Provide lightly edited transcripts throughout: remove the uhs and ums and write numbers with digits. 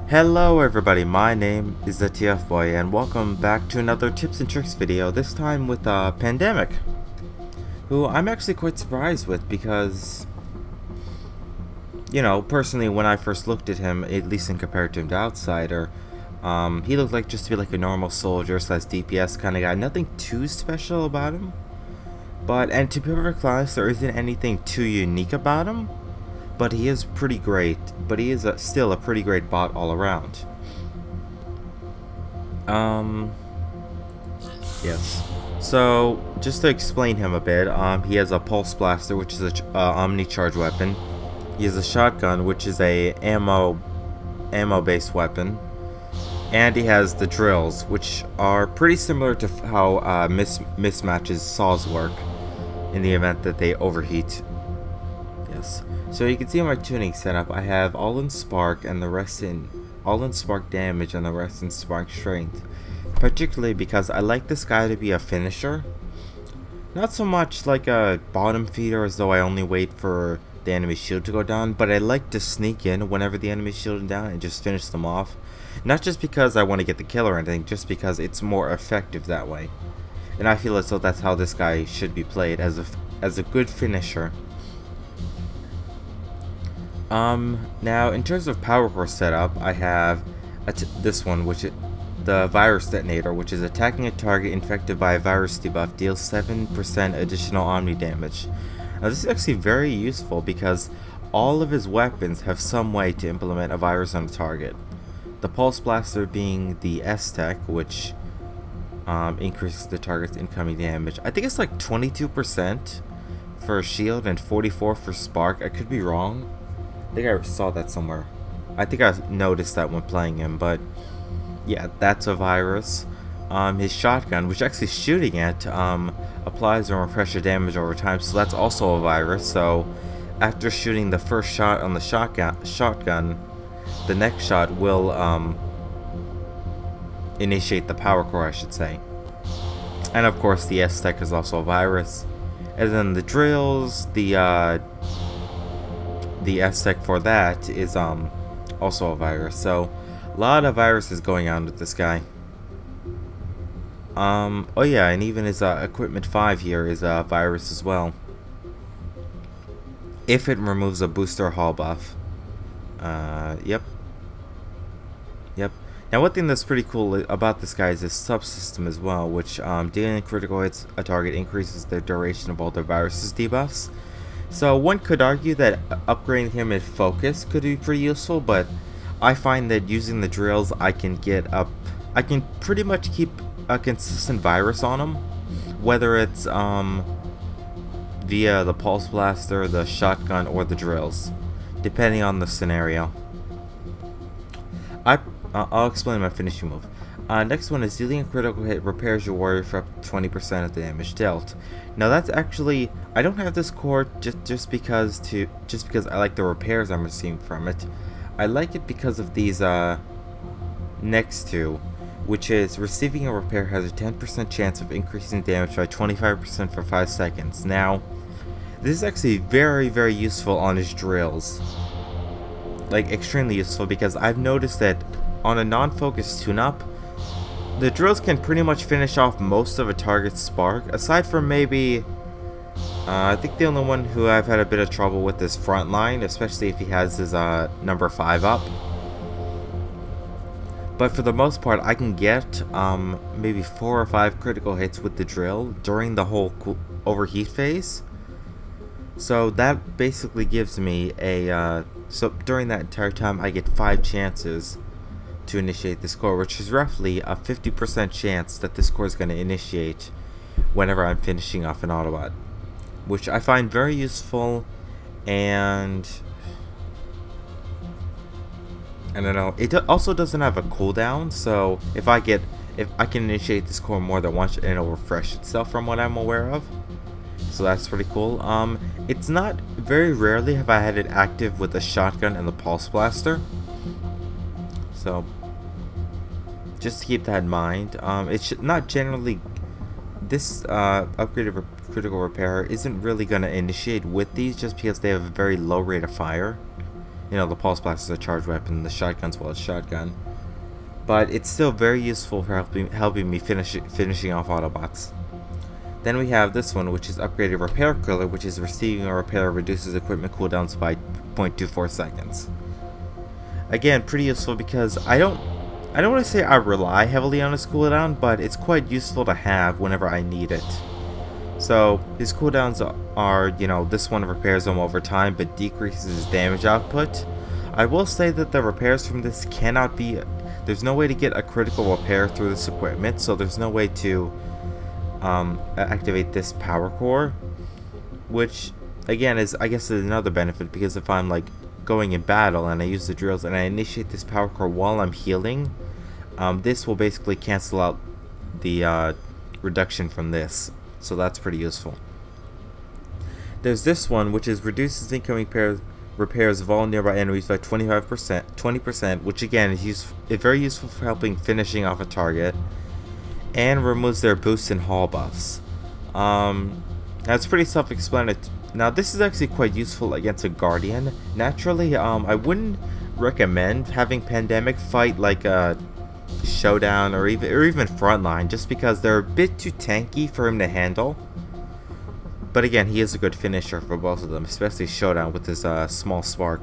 Hello everybody, my name is TheTfboy and welcome back to another tips and tricks video, this time with Pandemic, who I'm actually quite surprised with because, you know, personally when I first looked at him, at least in comparison to Outsider, he looked like just to be like a normal soldier slash DPS kind of guy, nothing too special about him, and to be perfectly honest, there isn't anything too unique about him. But he is pretty great, but he is still a pretty great bot all around. Yes. So, just to explain him a bit, he has a Pulse Blaster, which is a Omni-Charge weapon. He has a Shotgun, which is a ammo-based weapon. And he has the Drills, which are pretty similar to how mismatches saws work in the event that they overheat. Yes. So you can see on my tuning setup, I have all in spark and the rest in all in spark damage and the rest in spark strength. Particularly because I like this guy to be a finisher. Not so much like a bottom feeder as though I only wait for the enemy shield to go down, but I like to sneak in whenever the enemy shield is down and just finish them off. Not just because I want to get the kill or anything, just because it's more effective that way. And I feel as though that's how this guy should be played, as a good finisher. Now in terms of power core setup, I have this one, which is the virus detonator, which is attacking a target infected by a virus debuff deals 7% additional omni damage. Now this is actually very useful because all of his weapons have some way to implement a virus on a target. The Pulse Blaster being the S-Tech, which increases the target's incoming damage. I think it's like 22% for shield and 44% for spark. I could be wrong. I think I saw that somewhere. I think I noticed that when playing him, but yeah, that's a virus. His shotgun, which actually shooting it, applies more pressure damage over time, so that's also a virus. So after shooting the first shot on the shotgun, the next shot will initiate the power core, I should say. And of course the S-Tech is also a virus. And then the drills, the S-Tech for that is also a virus. So a lot of viruses going on with this guy. Oh yeah, and even his equipment 5 here is a virus as well, if it removes a booster hall buff. Yep. Now one thing that's pretty cool about this guy is his subsystem as well, which dealing critical hits a target increases the duration of all the viruses debuffs. So one could argue that upgrading him in focus could be pretty useful, but I find that using the drills I can pretty much keep a consistent virus on him, whether it's via the Pulse Blaster, the shotgun, or the drills, depending on the scenario. I'll explain my finishing move. Next one is dealing a critical hit repairs your warrior for up to 20% of the damage dealt. Now that's actually, I don't have this core just because I like the repairs I'm receiving from it. I like it because of these next two, which is receiving a repair has a 10% chance of increasing damage by 25% for 5 seconds. Now this is actually very, very useful on his drills. Like extremely useful, because I've noticed that on a non-focused tune-up, the drills can pretty much finish off most of a target's spark, aside from maybe, I think the only one who I've had a bit of trouble with is Frontline, especially if he has his number 5 up. But for the most part, I can get maybe 4 or 5 critical hits with the drill during the whole overheat phase. So that basically gives me a, so during that entire time I get 5 chances to initiate this core, which is roughly a 50% chance that this core is going to initiate whenever I'm finishing off an Autobot, which I find very useful. And I don't know, it also doesn't have a cooldown, so if I can initiate this core more than once and it'll refresh itself from what I'm aware of. So that's pretty cool. It's not, very rarely have I had it active with the shotgun and the Pulse Blaster. So just to keep that in mind. It should not generally, this upgraded critical repair isn't really going to initiate with these, just because they have a very low rate of fire. You know, the pulse blast is a charged weapon, the shotgun's well, it's shotgun. But it's still very useful for helping me finishing off Autobots. Then we have this one, which is upgraded repair killer, which is receiving a repair reduces equipment cooldowns by 0.24 seconds. Again, pretty useful because I don't want to say I rely heavily on his cooldown, but it's quite useful to have whenever I need it. So his cooldowns are, you know, this one repairs them over time but decreases his damage output. I will say that the repairs from this cannot be, there's no way to get a critical repair through this equipment, so there's no way to activate this power core, which again is, I guess, is another benefit, because if I'm like going in battle and I use the drills and I initiate this power core while I'm healing, this will basically cancel out the reduction from this, so that's pretty useful. There's this one, which is reduces incoming repairs of all nearby enemies by 20%, which again is very useful for helping finishing off a target, and removes their boosts and haul buffs. That's pretty self-explanatory. Now this is actually quite useful against a Guardian. Naturally, I wouldn't recommend having Pandemic fight like a Showdown or even Frontline, just because they're a bit too tanky for him to handle. But again, he is a good finisher for both of them, especially Showdown with his small spark.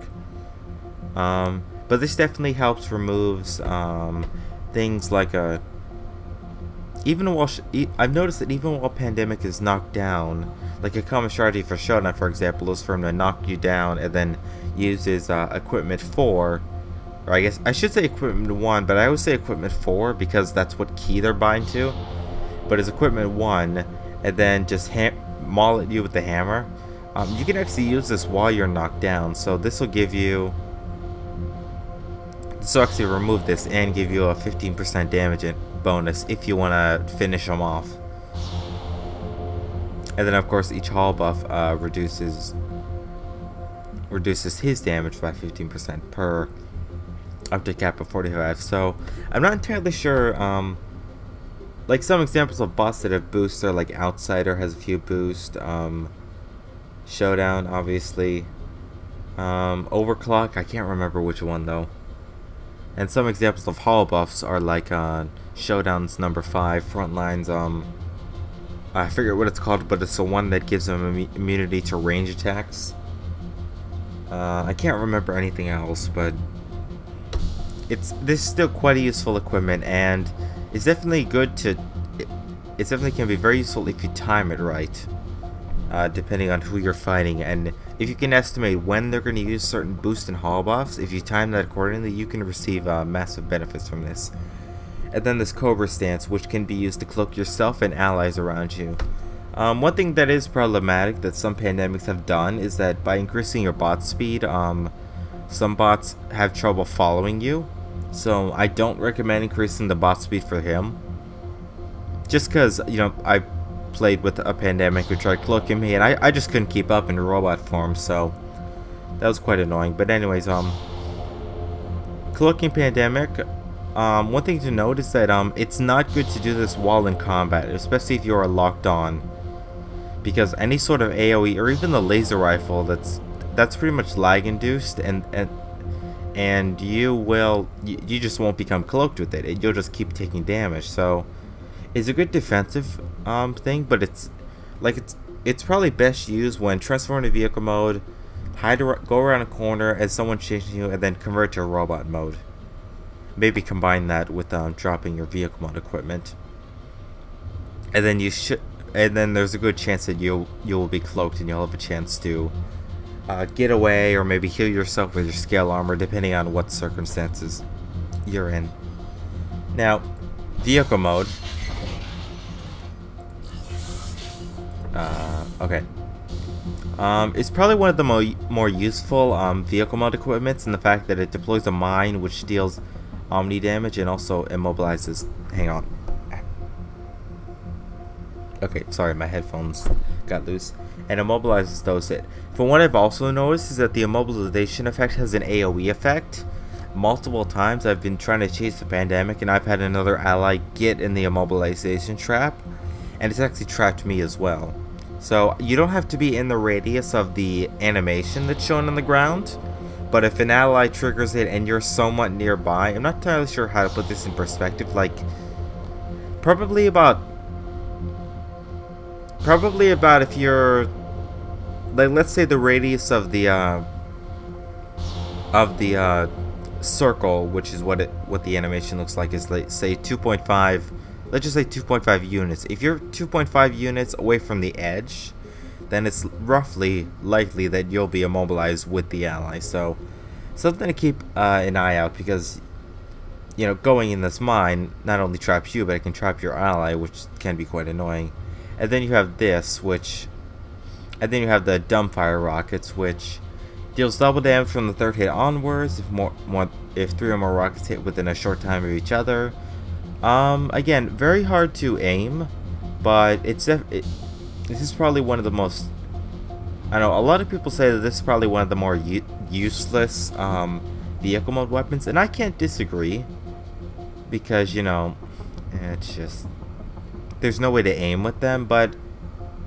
But this definitely helps removes things like a. Even while I've noticed that even while Pandemic is knocked down, like a common strategy for Showdown, for example, is for him to knock you down and then use his equipment 4, or I guess I should say equipment 1, but I always say equipment 4 because that's what key they're bind to. But his equipment 1, and then just maul at you with the hammer. You can actually use this while you're knocked down, so this will give you. This will actually remove this and give you a 15% damage bonus if you want to finish them off. And then of course each haul buff reduces his damage by 15% per up to a cap of 45. So I'm not entirely sure. Like some examples of bots that have boosts are like Outsider has a few boosts. Showdown obviously. Overclock, I can't remember which one though. And some examples of haul buffs are like Showdown's number 5, Frontline's I forget what it's called, but it's the one that gives them immunity to range attacks. I can't remember anything else, but this is still quite a useful equipment, and it's definitely good to. It definitely can be very useful if you time it right, depending on who you're fighting, and if you can estimate when they're going to use certain boost and haul buffs. If you time that accordingly, you can receive massive benefits from this. And then this Cobra stance, which can be used to cloak yourself and allies around you. One thing that is problematic that some pandemics have done is that by increasing your bot speed, some bots have trouble following you. So I don't recommend increasing the bot speed for him. Just because, you know, I played with a pandemic who tried cloaking me, and I just couldn't keep up in robot form, so that was quite annoying. But anyways, cloaking pandemic. One thing to note is that it's not good to do this while in combat, especially if you are locked on, because any sort of AoE or even the laser rifle that's pretty much lag induced, and you just won't become cloaked with it. You'll just keep taking damage. So it's a good defensive thing, but it's probably best used when transform to vehicle mode, go around a corner as someone's chasing you, and then convert to robot mode. Maybe combine that with dropping your vehicle mode equipment, and then there's a good chance that you will be cloaked and you'll have a chance to get away or maybe heal yourself with your scale armor, depending on what circumstances you're in. Now, vehicle mode. Okay. It's probably one of the more useful vehicle mode equipments in the fact that it deploys a mine which deals Omni damage and also immobilizes. Hang on. Okay, sorry, my headphones got loose. And immobilizes those hit. But what I've also noticed is that the immobilization effect has an AoE effect. Multiple times I've been trying to chase the pandemic and I've had another ally get in the immobilization trap, and it's actually trapped me as well. So you don't have to be in the radius of the animation that's shown on the ground, But if an ally triggers it and you're somewhat nearby, I'm not entirely sure how to put this in perspective. Like, probably about if you're, like, let's say the radius of the circle, which is what the animation looks like, is, like, say 2.5. Let's just say 2.5 units. If you're 2.5 units away from the edge, then it's roughly likely that you'll be immobilized with the ally. So, something to keep an eye out, because, you know, going in this mine not only traps you, but it can trap your ally, which can be quite annoying. And then you have this, and then you have the dumbfire rockets, which deals double damage from the third hit onwards if 3 or more rockets hit within a short time of each other. Again, very hard to aim, but this is probably one of the most, I know a lot of people say that this is probably one of the more useless vehicle mode weapons, and I can't disagree, because, you know, it's just, there's no way to aim with them, but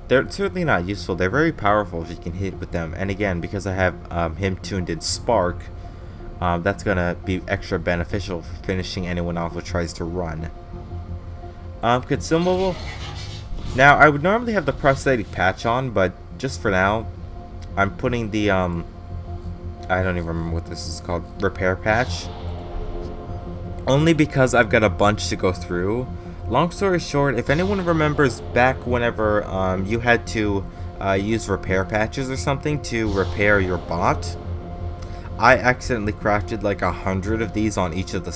they're certainly not useful. They're very powerful if you can hit with them, and again, because I have him tuned in Spark, that's gonna be extra beneficial for finishing anyone off who tries to run. Consumable. Now, I would normally have the prosthetic patch on, but just for now, I'm putting the, I don't even remember what this is called, repair patch. Only because I've got a bunch to go through. Long story short, if anyone remembers back whenever you had to use repair patches or something to repair your bot, I accidentally crafted like 100 of these on each of the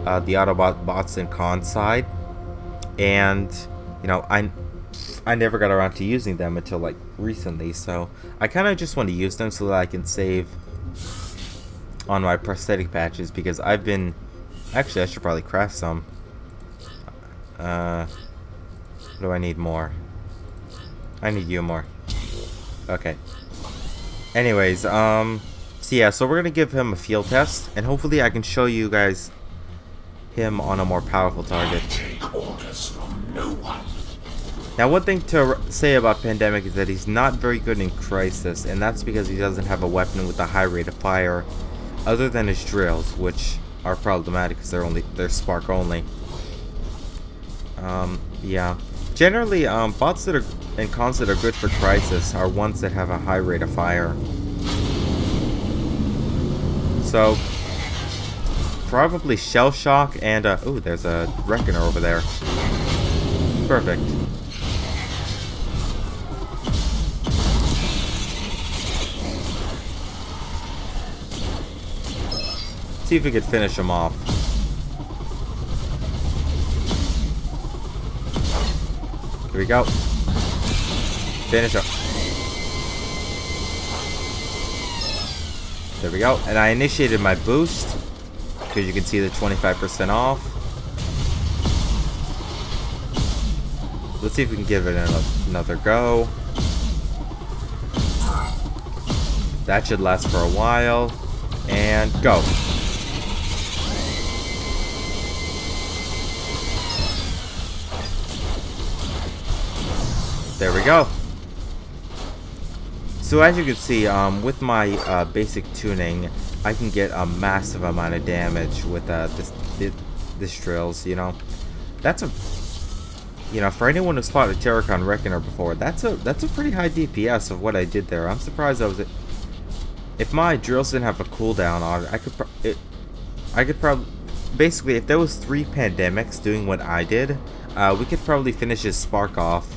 Autobot bots and con side, and you know, I never got around to using them until like recently, so I kind of just want to use them so that I can save on my prosthetic patches, because I've been, actually I should probably craft some. What do I need more? I need you more. Okay. Anyways, so yeah, so we're gonna give him a field test, and hopefully I can show you guys him on a more powerful target. Take orders from no one. Now, one thing to say about Pandemic is that he's not very good in Crisis, and that's because he doesn't have a weapon with a high rate of fire, other than his drills, which are problematic because they're spark only. Yeah. Generally, bots that are and cons that are good for Crisis are ones that have a high rate of fire. So, probably Shell Shock and, ooh, there's a Reckoner over there. Perfect. See if we could finish him off. Here we go. Finish him. There we go. And I initiated my boost, because you can see the 25% off. Let's see if we can give it another go. That should last for a while. And go. There we go. So as you can see, with my basic tuning, I can get a massive amount of damage with this drills. You know, that's a, you know, for anyone who's fought a Terracon Reckoner before, that's a pretty high DPS of what I did there. I'm surprised I was. If my drills didn't have a cooldown on it, I could probably, basically, if there was 3 Pandemics doing what I did, we could probably finish his Spark off.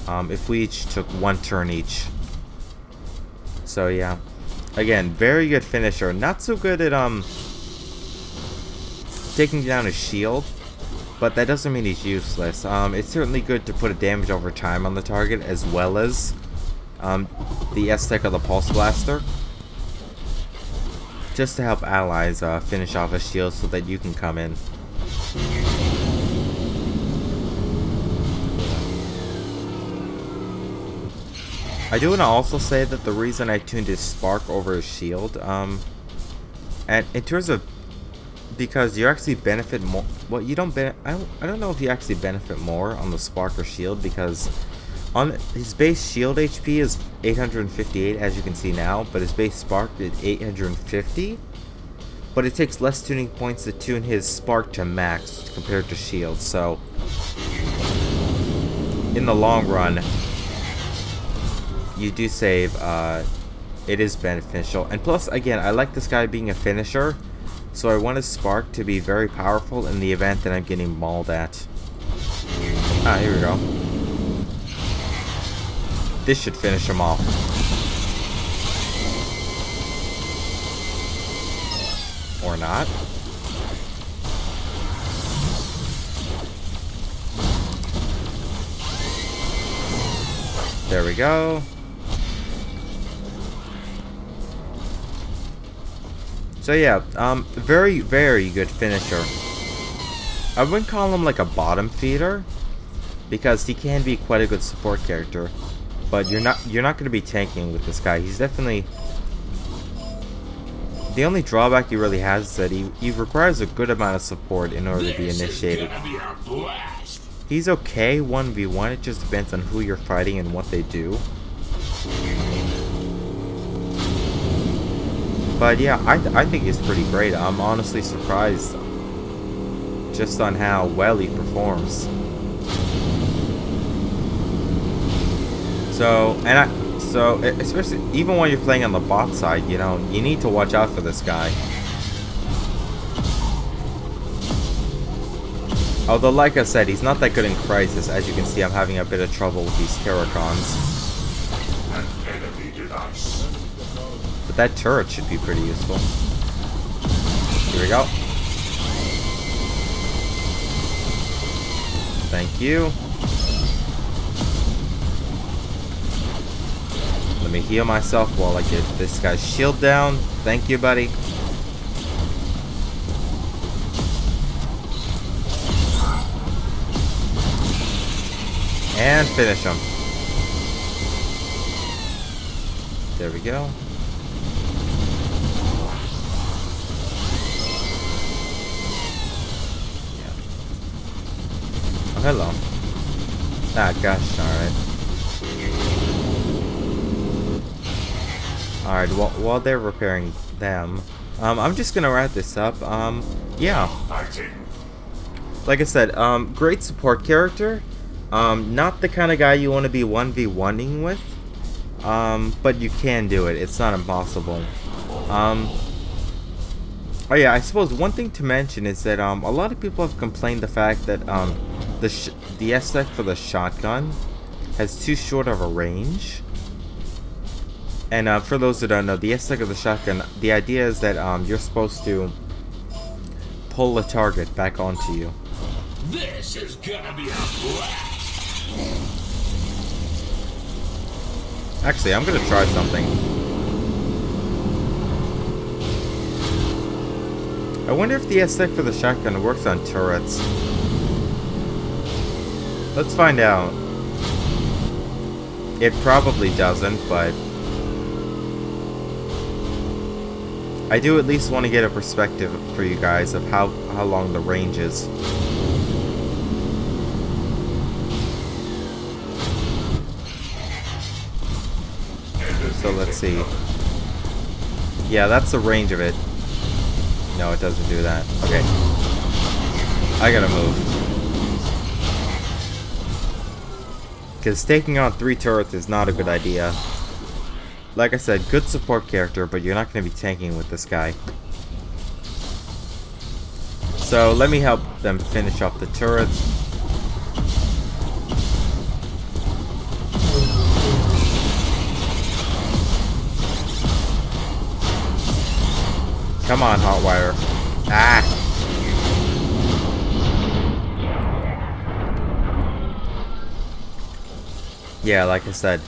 If we each took 1 turn each. So yeah, again, very good finisher. Not so good at taking down his shield, but that doesn't mean he's useless. It's certainly good to put a damage over time on the target, as well as the S-Tech of the Pulse Blaster, just to help allies finish off a shield so that you can come in. I do want to also say that the reason I tuned his Spark over his shield, and in terms of, because you actually benefit more, well, you don't I don't know if you actually benefit more on the Spark or shield, because On his base shield HP is 858, as you can see now, but his base spark is 850. But it takes less tuning points to tune his spark to max compared to shield, so in the long run, you do save. It is beneficial, and plus, again, I like this guy being a finisher, so I want his spark to be very powerful in the event that I'm getting mauled at. Ah, here we go. This should finish him off. Or not. There we go. So yeah, very, very good finisher. I wouldn't call him like a bottom feeder, because he can be quite a good support character. But you're not going to be tanking with this guy. He's definitely... The only drawback he really has is that he requires a good amount of support in order to be initiated. He's okay 1v1, it just depends on who you're fighting and what they do. But yeah, I think he's pretty great. I'm honestly surprised just on how well he performs. So especially even when you're playing on the bot side, you know, you need to watch out for this guy. Although, like I said, he's not that good in Crisis. As you can see, I'm having a bit of trouble with these Terracons. But that turret should be pretty useful. Here we go. Thank you. Let me heal myself while I get this guy's shield down. Thank you, buddy. And finish him. There we go. Yeah. Oh, hello. Ah, gosh, alright. Alright, while they're repairing them, I'm just gonna wrap this up. Yeah. Like I said, great support character. Not the kind of guy you want to be 1v1ing with, but you can do it. It's not impossible. Oh yeah, I suppose one thing to mention is that a lot of people have complained the fact that the S-Tech for the shotgun has too short of a range. And for those who don't know, the S-Tech of the shotgun, the idea is that you're supposed to pull the target back onto you. This is gonna be a blast. Actually, I'm gonna try something. I wonder if the S-Tech for the shotgun works on turrets. Let's find out. It probably doesn't, but I do at least want to get a perspective for you guys of how long the range is. So let's see. Yeah, that's the range of it. No, it doesn't do that. Okay. I gotta move. Because taking on 3 turrets is not a good idea. Like I said, good support character, but you're not going to be tanking with this guy. So let me help them finish off the turrets. Come on, Hotwire. Ah! Yeah, like I said,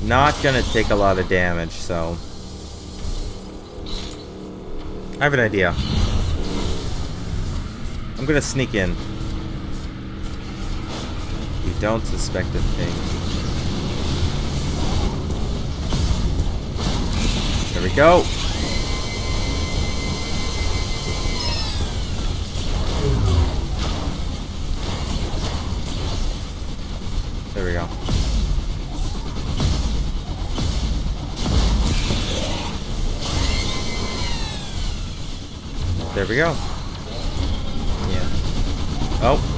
not gonna take a lot of damage, so I have an idea. I'm gonna sneak in. You don't suspect a thing. There we go. There we go. There we go. Yeah. Oh.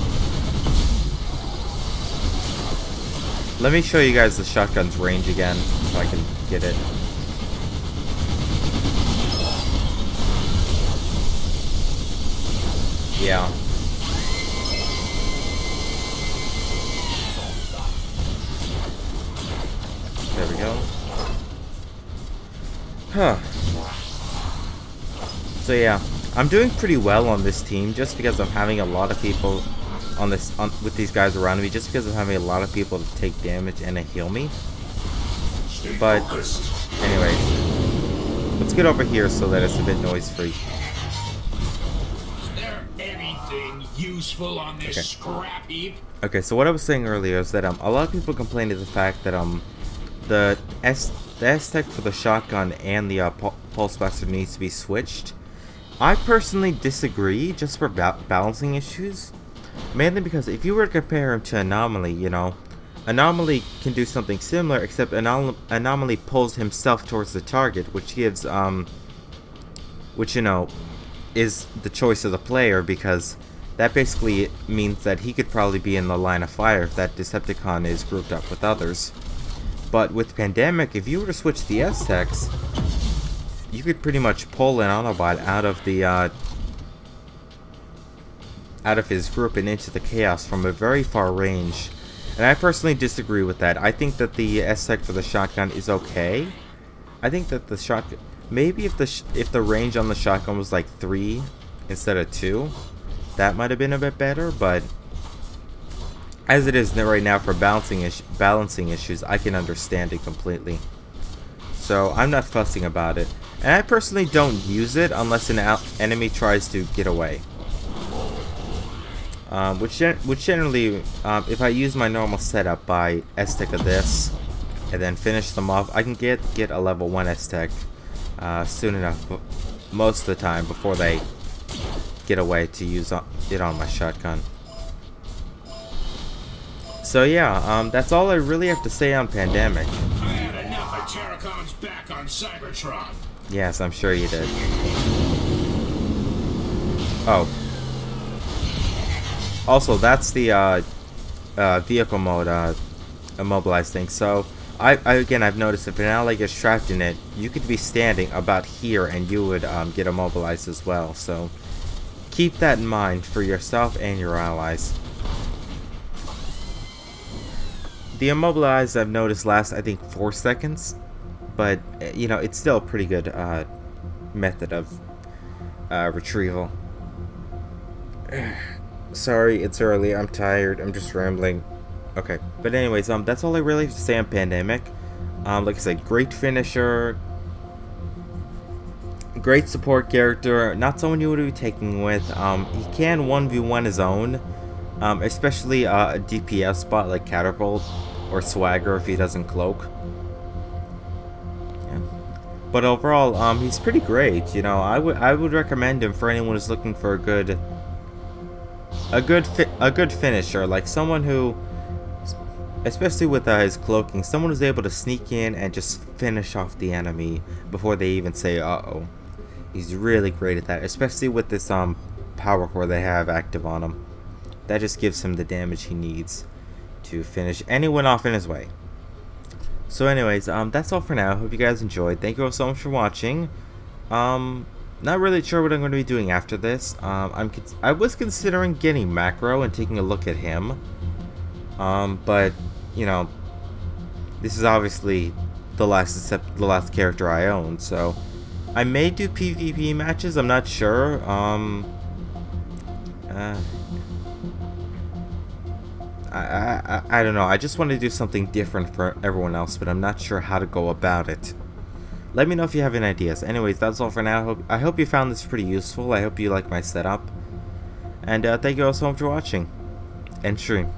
Let me show you guys the shotgun's range again, so I can get it. Yeah. There we go. Huh. So yeah, I'm doing pretty well on this team just because I'm having a lot of people on this with these guys around me, just because I'm having a lot of people to take damage and to heal me. But anyways, let's get over here so that it's a bit noise free. Is there anything useful on this scrap heap? Okay, so what I was saying earlier is that a lot of people complain of the fact that the S-Tech for the shotgun and the pulse blaster needs to be switched. I personally disagree, just for balancing issues. Mainly because if you were to compare him to Anomaly, you know, Anomaly can do something similar, except Anomaly pulls himself towards the target, which gives, which, you know, is the choice of the player, because that basically means that he could probably be in the line of fire if that Decepticon is grouped up with others. But with Pandemic, if you were to switch the S-Techs, you could pretty much pull an Autobot out of the, out of his group and into the chaos from a very far range. And I personally disagree with that. I think that the S-Tech for the shotgun is okay. I think that the shotgun, maybe if the range on the shotgun was like 3 instead of 2, that might have been a bit better, but as it is right now for balancing issues, I can understand it completely. So I'm not fussing about it. And I personally don't use it unless an enemy tries to get away. Which generally, if I use my normal setup by S-Tech of this, and then finish them off, I can get a level 1 S-Tech soon enough, most of the time, before they get away to use it on my shotgun. So yeah, that's all I really have to say on Pandemic. I had enough of Terracon's back on Cybertron. Yes, I'm sure you did. Oh. Also, that's the vehicle mode immobilized thing. So, I've noticed if an ally gets trapped in it, you could be standing about here and you would get immobilized as well. So, keep that in mind for yourself and your allies. The immobilized I've noticed lasts, I think, 4 seconds. But, you know, it's still a pretty good method of retrieval. Sorry, it's early. I'm tired. I'm just rambling. Okay. But anyways, that's all I really have to say on Pandemic. Like I said, great finisher. Great support character. Not someone you would be taking with. He can 1v1 his own. Especially a DPS spot like Catapult or Swagger if he doesn't cloak. Yeah. But overall, he's pretty great. You know, I would recommend him for anyone who's looking for a good finisher, like someone who, especially with his cloaking, someone who's able to sneak in and just finish off the enemy before they even say uh-oh. He's really great at that, especially with this power core they have active on him. That just gives him the damage he needs to finish anyone off in his way. So anyways, that's all for now. Hope you guys enjoyed. Thank you all so much for watching. Not really sure what I'm going to be doing after this. I was considering getting Macro and taking a look at him. But, you know, this is obviously the last character I own, so I may do PvP matches, I'm not sure. I don't know. I just want to do something different for everyone else, but I'm not sure how to go about it. Let me know if you have any ideas. Anyways, that's all for now. I hope you found this pretty useful. I hope you like my setup. And thank you all so much for watching. And stream.